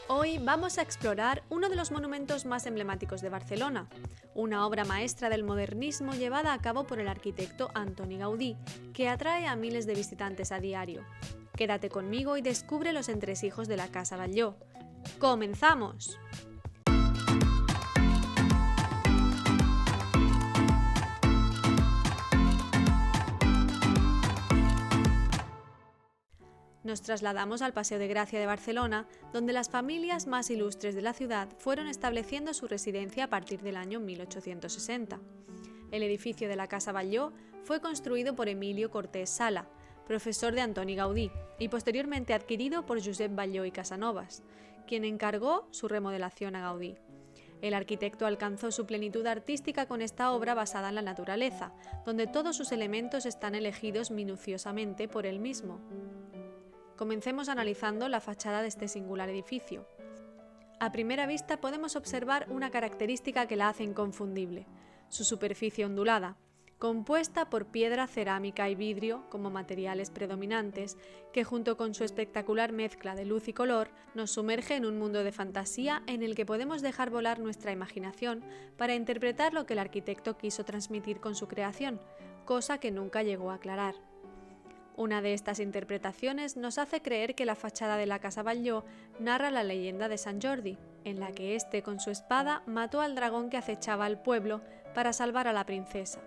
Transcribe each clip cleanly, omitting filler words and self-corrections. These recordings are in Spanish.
Hoy vamos a explorar uno de los monumentos más emblemáticos de Barcelona, una obra maestra del modernismo llevada a cabo por el arquitecto Antoni Gaudí, que atrae a miles de visitantes a diario. Quédate conmigo y descubre los entresijos de la Casa Batlló. ¡Comenzamos! Nos trasladamos al Paseo de Gracia de Barcelona, donde las familias más ilustres de la ciudad fueron estableciendo su residencia a partir del año 1860. El edificio de la Casa Batlló fue construido por Emilio Cortés Sala, profesor de Antoni Gaudí, y posteriormente adquirido por Josep Batlló i Casanovas, quien encargó su remodelación a Gaudí. El arquitecto alcanzó su plenitud artística con esta obra basada en la naturaleza, donde todos sus elementos están elegidos minuciosamente por él mismo. Comencemos analizando la fachada de este singular edificio. A primera vista podemos observar una característica que la hace inconfundible: su superficie ondulada, compuesta por piedra, cerámica y vidrio como materiales predominantes, que junto con su espectacular mezcla de luz y color nos sumerge en un mundo de fantasía en el que podemos dejar volar nuestra imaginación para interpretar lo que el arquitecto quiso transmitir con su creación, cosa que nunca llegó a aclarar. Una de estas interpretaciones nos hace creer que la fachada de la Casa Batlló narra la leyenda de Sant Jordi, en la que éste con su espada mató al dragón que acechaba al pueblo para salvar a la princesa.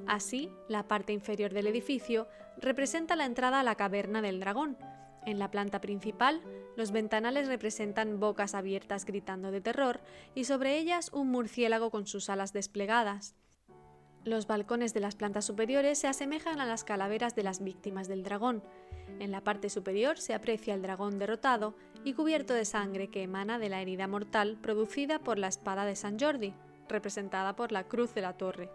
Así, la parte inferior del edificio representa la entrada a la caverna del dragón. En la planta principal, los ventanales representan bocas abiertas gritando de terror y sobre ellas un murciélago con sus alas desplegadas. Los balcones de las plantas superiores se asemejan a las calaveras de las víctimas del dragón. En la parte superior se aprecia el dragón derrotado y cubierto de sangre que emana de la herida mortal producida por la espada de Sant Jordi, representada por la cruz de la torre.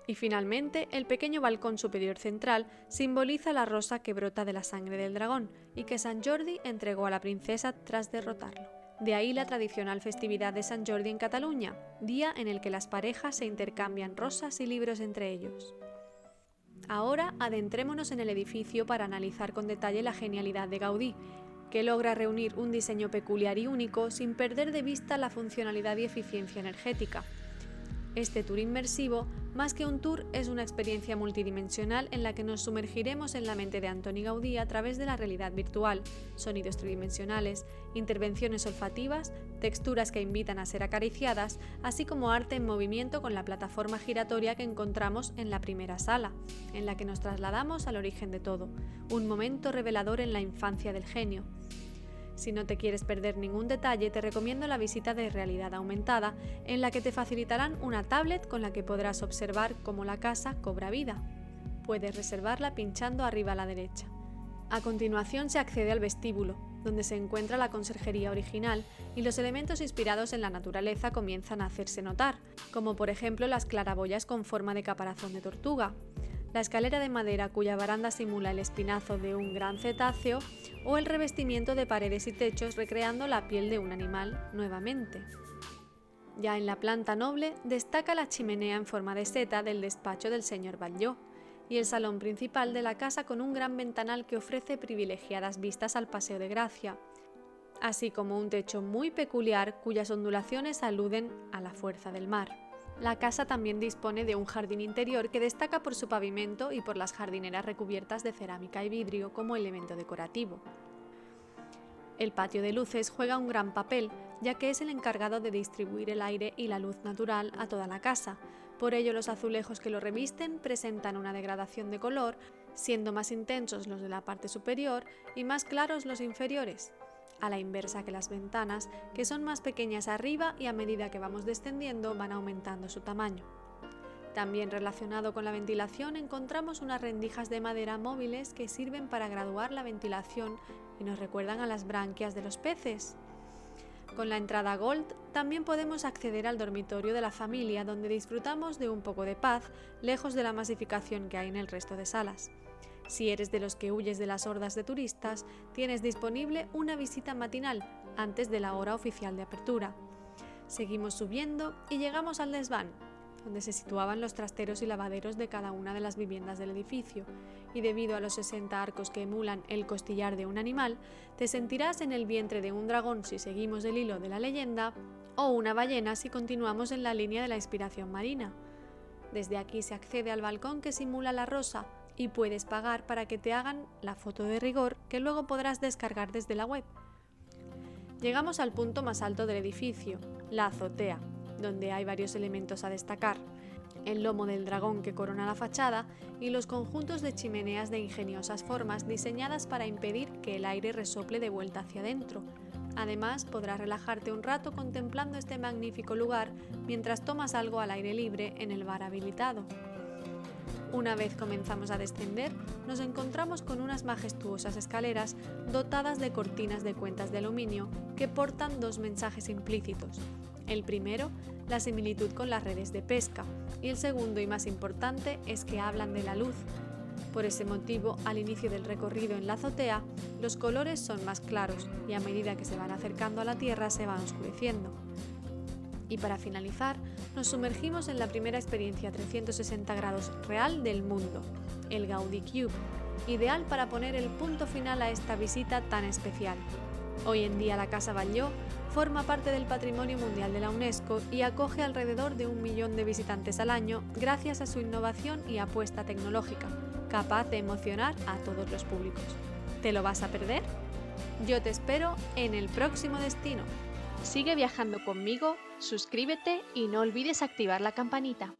Y finalmente, el pequeño balcón superior central simboliza la rosa que brota de la sangre del dragón y que Sant Jordi entregó a la princesa tras derrotarlo. De ahí la tradicional festividad de Sant Jordi en Cataluña, día en el que las parejas se intercambian rosas y libros entre ellos. Ahora adentrémonos en el edificio para analizar con detalle la genialidad de Gaudí, que logra reunir un diseño peculiar y único sin perder de vista la funcionalidad y eficiencia energética. Este tour inmersivo, más que un tour, es una experiencia multidimensional en la que nos sumergiremos en la mente de Antoni Gaudí a través de la realidad virtual, sonidos tridimensionales, intervenciones olfativas, texturas que invitan a ser acariciadas, así como arte en movimiento con la plataforma giratoria que encontramos en la primera sala, en la que nos trasladamos al origen de todo, un momento revelador en la infancia del genio. Si no te quieres perder ningún detalle, te recomiendo la visita de realidad aumentada, en la que te facilitarán una tablet con la que podrás observar cómo la casa cobra vida. Puedes reservarla pinchando arriba a la derecha. A continuación se accede al vestíbulo, donde se encuentra la conserjería original y los elementos inspirados en la naturaleza comienzan a hacerse notar, como por ejemplo las claraboyas con forma de caparazón de tortuga, la escalera de madera cuya baranda simula el espinazo de un gran cetáceo o el revestimiento de paredes y techos recreando la piel de un animal nuevamente. Ya en la planta noble destaca la chimenea en forma de seta del despacho del señor Batlló y el salón principal de la casa con un gran ventanal que ofrece privilegiadas vistas al Paseo de Gracia, así como un techo muy peculiar cuyas ondulaciones aluden a la fuerza del mar. La casa también dispone de un jardín interior que destaca por su pavimento y por las jardineras recubiertas de cerámica y vidrio como elemento decorativo. El patio de luces juega un gran papel, ya que es el encargado de distribuir el aire y la luz natural a toda la casa. Por ello, los azulejos que lo revisten presentan una degradación de color, siendo más intensos los de la parte superior y más claros los inferiores, a la inversa que las ventanas, que son más pequeñas arriba y a medida que vamos descendiendo van aumentando su tamaño. También relacionado con la ventilación encontramos unas rendijas de madera móviles que sirven para graduar la ventilación y nos recuerdan a las branquias de los peces. Con la entrada Gold también podemos acceder al dormitorio de la familia, donde disfrutamos de un poco de paz, lejos de la masificación que hay en el resto de salas. Si eres de los que huyes de las hordas de turistas, tienes disponible una visita matinal antes de la hora oficial de apertura. Seguimos subiendo y llegamos al desván. donde se situaban los trasteros y lavaderos de cada una de las viviendas del edificio, y debido a los 60 arcos que emulan el costillar de un animal, te sentirás en el vientre de un dragón si seguimos el hilo de la leyenda, o una ballena si continuamos en la línea de la inspiración marina. Desde aquí se accede al balcón que simula la rosa y puedes pagar para que te hagan la foto de rigor que luego podrás descargar desde la web. Llegamos al punto más alto del edificio, la azotea, donde hay varios elementos a destacar: el lomo del dragón que corona la fachada y los conjuntos de chimeneas de ingeniosas formas diseñadas para impedir que el aire resople de vuelta hacia adentro. Además, podrás relajarte un rato contemplando este magnífico lugar mientras tomas algo al aire libre en el bar habilitado. Una vez comenzamos a descender, nos encontramos con unas majestuosas escaleras dotadas de cortinas de cuentas de aluminio que portan dos mensajes implícitos. El primero, la similitud con las redes de pesca, y el segundo y más importante es que hablan de la luz. Por ese motivo, al inicio del recorrido en la azotea, los colores son más claros y a medida que se van acercando a la tierra se van oscureciendo. Y para finalizar, nos sumergimos en la primera experiencia 360 grados real del mundo, el Gaudí Cube, ideal para poner el punto final a esta visita tan especial. Hoy en día la Casa Batlló forma parte del Patrimonio Mundial de la UNESCO y acoge alrededor de 1 millón de visitantes al año gracias a su innovación y apuesta tecnológica, capaz de emocionar a todos los públicos. ¿Te lo vas a perder? Yo te espero en el próximo destino. Sigue viajando conmigo, suscríbete y no olvides activar la campanita.